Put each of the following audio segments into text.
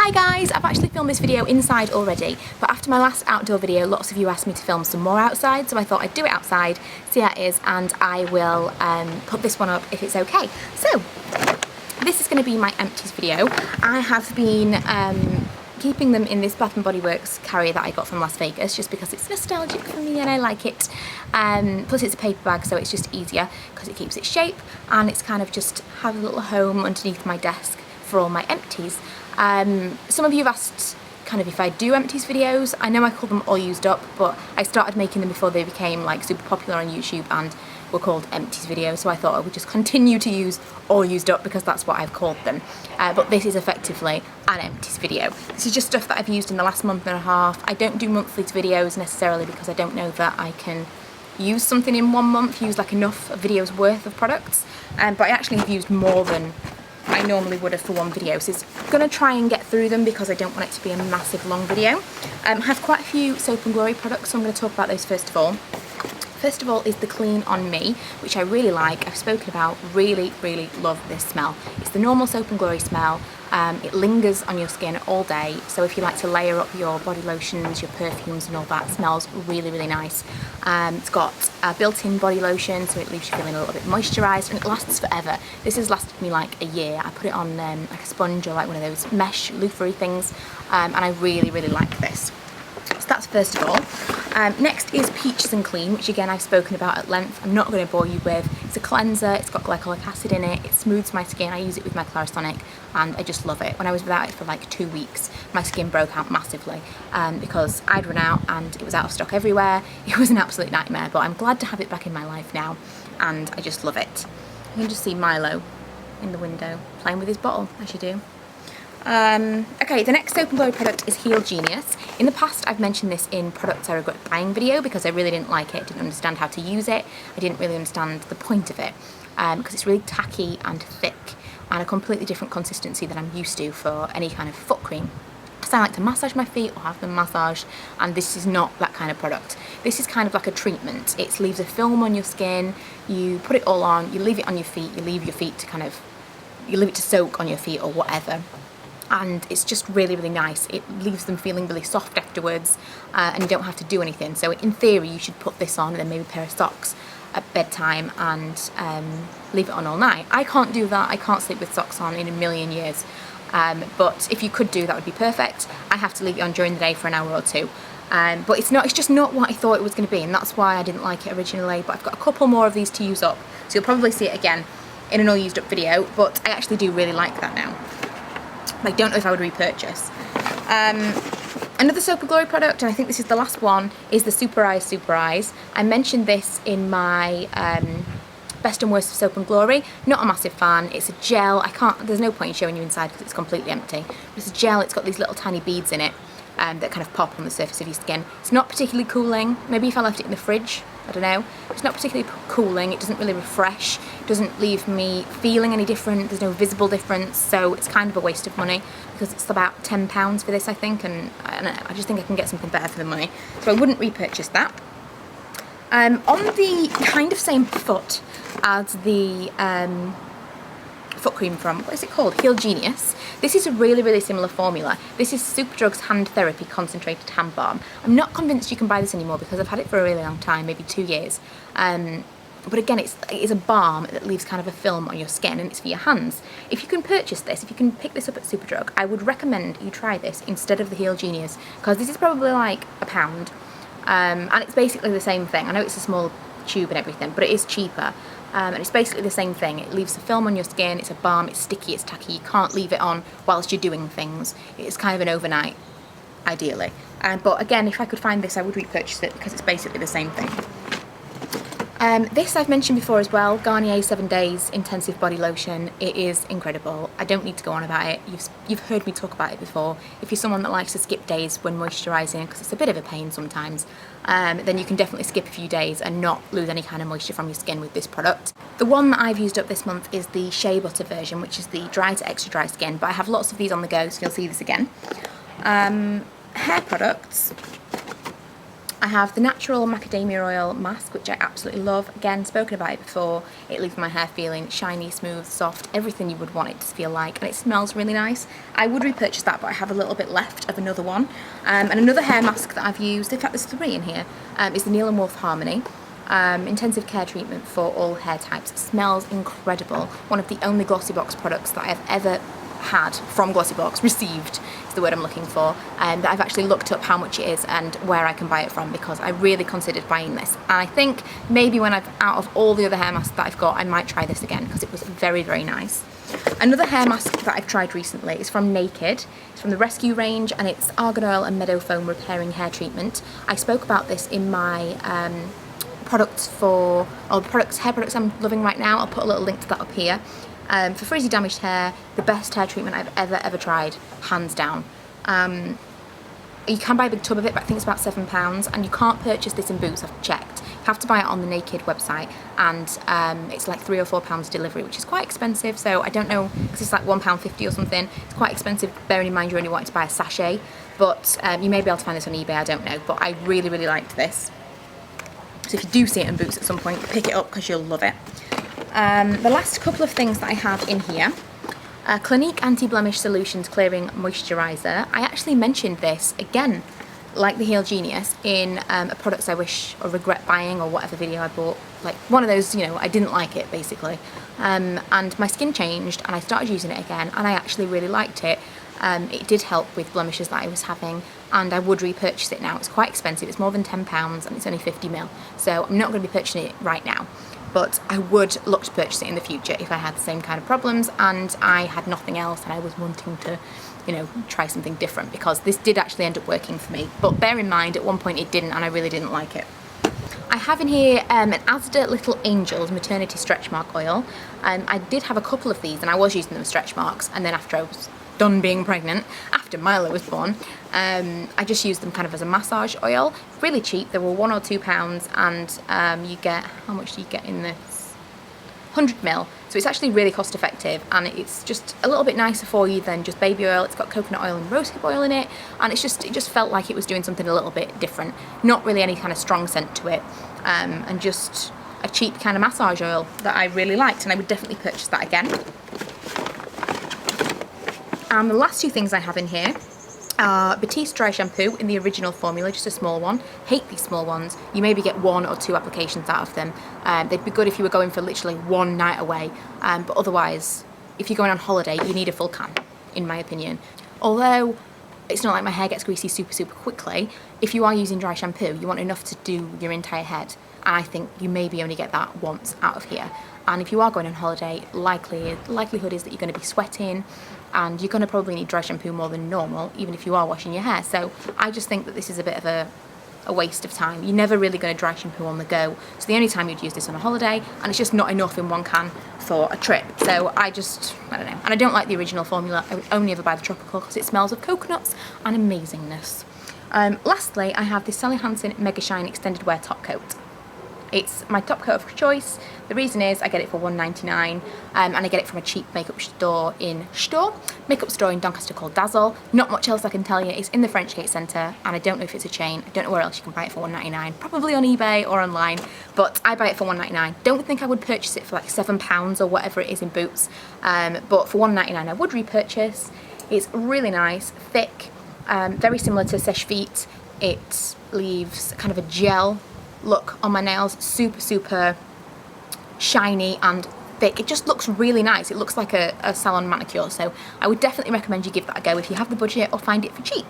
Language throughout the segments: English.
Hi guys, I've actually filmed this video inside already, but after my last outdoor video lots of you asked me to film some more outside, so I thought I'd do it outside, see how it is, and I will put this one up if it's okay. So, this is going to be my empties video. I have been keeping them in this Bath & Body Works carrier that I got from Las Vegas just because it's nostalgic for me and I like it. Plus it's a paper bag, so it's just easier because it keeps its shape, and it's kind of just have a little home underneath my desk for all my empties. Some of you have asked kind of if I do empties videos. I know I call them all used up, but I started making them before they became like super popular on YouTube and were called empties videos, so I thought I would just continue to use all used up because that's what I've called them. But this is effectively an empties video. This is just stuff that I've used in the last month and a half. I don't do monthly videos necessarily because I don't know that I can use something in 1 month, use like enough a video's worth of products, but I actually have used more than I normally would have for one video, so it's going to try and get through them because I don't want it to be a massive long video. I have quite a few Soap & Glory products, so I'm going to talk about those first of all. First of all is the Clean on Me, which I really like. I've spoken about, really love this smell. It's the normal Soap & Glory smell. It lingers on your skin all day, so if you like to layer up your body lotions, your perfumes and all that, it smells really nice. It's got a built-in body lotion, so it leaves you feeling a little bit moisturised, and it lasts forever. This has lasted me like a year. I put it on like a sponge or like one of those mesh loofah-y things, and I really like this. So that's first of all. Next is Peaches and Clean, which again I've spoken about at length. I'm not going to bore you with. It's a cleanser, it's got glycolic acid in it, it smooths my skin. I use it with my Clarisonic and I just love it. When I was without it for like 2 weeks, my skin broke out massively because I'd run out and it was out of stock everywhere. It was an absolute nightmare, but I'm glad to have it back in my life now and I just love it. You can just see Milo in the window playing with his bottle, as you do. Okay, the next Soap & Glory product is Heal Genius. In the past I've mentioned this in products I regret buying video because I really didn't like it, didn't understand how to use it, I didn't really understand the point of it because it's really tacky and thick and a completely different consistency than I'm used to for any kind of foot cream. So I like to massage my feet or have them massaged, and this is not that kind of product. This is kind of like a treatment. It leaves a film on your skin, you put it all on, you leave it on your feet, you leave your feet to kind of, you leave it to soak on your feet or whatever. And it's just really nice. It leaves them feeling really soft afterwards, and you don't have to do anything. So in theory you should put this on and then maybe a pair of socks at bedtime and leave it on all night. I can't do that. I can't sleep with socks on in a million years, but if you could do that would be perfect. I have to leave it on during the day for an hour or two, but it's just not what I thought it was going to be, and that's why I didn't like it originally. But I've got a couple more of these to use up, so you'll probably see it again in an all used up video, but I actually do really like that now. I don't know if I would repurchase. Another Soap & Glory product, and I think this is the last one, is the Super Eyes. I mentioned this in my best and worst of Soap & Glory. Not a massive fan. It's a gel. There's no point in showing you inside because it's completely empty. It's a gel. It's got these little tiny beads in it that kind of pop on the surface of your skin. It's not particularly cooling. Maybe if I left it in the fridge, I don't know. It's not particularly cooling. It doesn't really refresh. It doesn't leave me feeling any different. There's no visible difference, so it's kind of a waste of money because it's about £10 for this, I think, and I just think I can get something better for the money, so I wouldn't repurchase that. On the kind of same foot as the foot cream from, what is it called? Heal Genius. This is a really similar formula. This is Superdrug's Hand Therapy Concentrated Hand Balm. I'm not convinced you can buy this anymore because I've had it for a really long time, maybe 2 years. But again, it is a balm that leaves kind of a film on your skin, and it's for your hands. If you can purchase this, if you can pick this up at Superdrug, I would recommend you try this instead of the Heal Genius because this is probably like £1, and it's basically the same thing. I know it's a small tube and everything, but it is cheaper. And it's basically the same thing. It leaves a film on your skin, it's a balm, it's sticky, it's tacky, you can't leave it on whilst you're doing things. It's kind of an overnight, ideally. But again, if I could find this, I would repurchase it because it's basically the same thing. This I've mentioned before as well, Garnier 7 Days Intensive Body Lotion. It is incredible. I don't need to go on about it. You've heard me talk about it before. If you're someone that likes to skip days when moisturising, because it's a bit of a pain sometimes, then you can definitely skip a few days and not lose any kind of moisture from your skin with this product. The one that I've used up this month is the Shea Butter version, which is the dry to extra dry skin, but I have lots of these on the go, so you'll see this again. Hair products. I have the natural macadamia oil mask, which I absolutely love. Again, spoken about it before. It leaves my hair feeling shiny, smooth, soft, everything you would want it to feel like, and it smells really nice. I would repurchase that, but I have a little bit left of another one. And another hair mask that I've used, in fact there's 3 in here, is the Neil & Wolf Harmony. Intensive care treatment for all hair types. It smells incredible. One of the only Glossybox products that I've ever had from Glossybox, received is the word I'm looking for, that I've actually looked up how much it is and where I can buy it from, because I really considered buying this. And I think maybe when I've, out of all the other hair masks that I've got, I might try this again, because it was very, very nice. Another hair mask that I've tried recently is from Naked. It's from the Rescue range, and it's Argan Oil and Meadow Foam Repairing Hair Treatment. I spoke about this in my hair products I'm loving right now. I'll put a little link to that up here. For frizzy damaged hair, the best hair treatment I've ever tried, hands down. You can buy a big tub of it, but I think it's about £7, and you can't purchase this in Boots, I've checked. You have to buy it on the Naked website, and it's like £3 or £4 delivery, which is quite expensive, so I don't know, because it's like £1.50 or something. It's quite expensive, bearing in mind you're only wanting to buy a sachet, but you may be able to find this on eBay, I don't know, but I really, really liked this. So if you do see it in Boots at some point, pick it up because you'll love it. The last couple of things that I have in here, Clinique Anti-Blemish Solutions Clearing Moisturiser. I actually mentioned this, again, like the Heal Genius, in a products I wish or regret buying, or whatever video I bought. Like one of those, you know, I didn't like it, basically. And my skin changed, and I started using it again, and I actually really liked it. It did help with blemishes that I was having, and I would repurchase it now. It's quite expensive, it's more than £10, and it's only 50ml, so I'm not going to be purchasing it right now, but I would look to purchase it in the future if I had the same kind of problems and I had nothing else and I was wanting to, you know, try something different, because this did actually end up working for me. But bear in mind, at one point it didn't, and I really didn't like it. I have in here an Asda Little Angels Maternity Stretch Mark Oil. I did have a couple of these, and I was using them as stretch marks, and then after I was done being pregnant, after Milo was born, I just used them kind of as a massage oil. Really cheap, they were £1 or £2, and you get, how much do you get in this? 100ml, so it's actually really cost effective, and it's just a little bit nicer for you than just baby oil. It's got coconut oil and rosehip oil in it, and it just felt like it was doing something a little bit different. Not really any kind of strong scent to it, and just a cheap kind of massage oil that I really liked, and I would definitely purchase that again. And the last 2 things I have in here are Batiste Dry Shampoo in the original formula, just a small one. Hate these small ones. You maybe get 1 or 2 applications out of them. They'd be good if you were going for literally one night away, but otherwise, if you're going on holiday, you need a full can, in my opinion. Although it's not like my hair gets greasy super quickly, if you are using dry shampoo, you want enough to do your entire head, and I think you maybe only get that once out of here. And if you are going on holiday, likelihood is that you're going to be sweating, and you're going to probably need dry shampoo more than normal, even if you are washing your hair. So I just think that this is a bit of a waste of time. You're never really going to dry shampoo on the go, so the only time you'd use this on a holiday, and it's just not enough in one can for a trip. So I don't know. And I don't like the original formula. I would only ever buy the tropical because it smells of coconuts and amazingness. Lastly, I have this Sally Hansen Mega Shine Extended Wear Top Coat. It's my top coat of choice. The reason is I get it for £1.99, and I get it from a cheap makeup store in Doncaster called Dazzle. Not much else I can tell you. It's in the French Gate Centre, and I don't know if it's a chain. I don't know where else you can buy it for £1.99. Probably on eBay or online, but I buy it for £1.99. Don't think I would purchase it for like £7 or whatever it is in Boots, but for £1.99 I would repurchase. It's really nice, thick, very similar to Seche Vite. It leaves kind of a gel look on my nails, super shiny and thick. It just looks really nice. It looks like a salon manicure, so I would definitely recommend you give that a go if you have the budget or find it for cheap.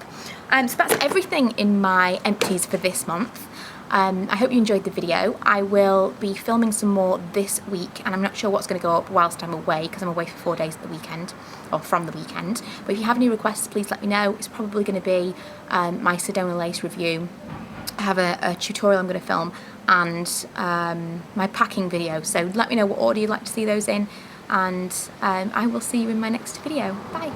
So that's everything in my empties for this month. I hope you enjoyed the video. I will be filming some more this week, and I'm not sure what's going to go up whilst I'm away, because I'm away for 4 days at the weekend, or from the weekend. But if you have any requests, please let me know. It's probably going to be my Sedona Lace review. I have a tutorial I'm going to film, and my packing video, so let me know what order you'd like to see those in, and I will see you in my next video. Bye!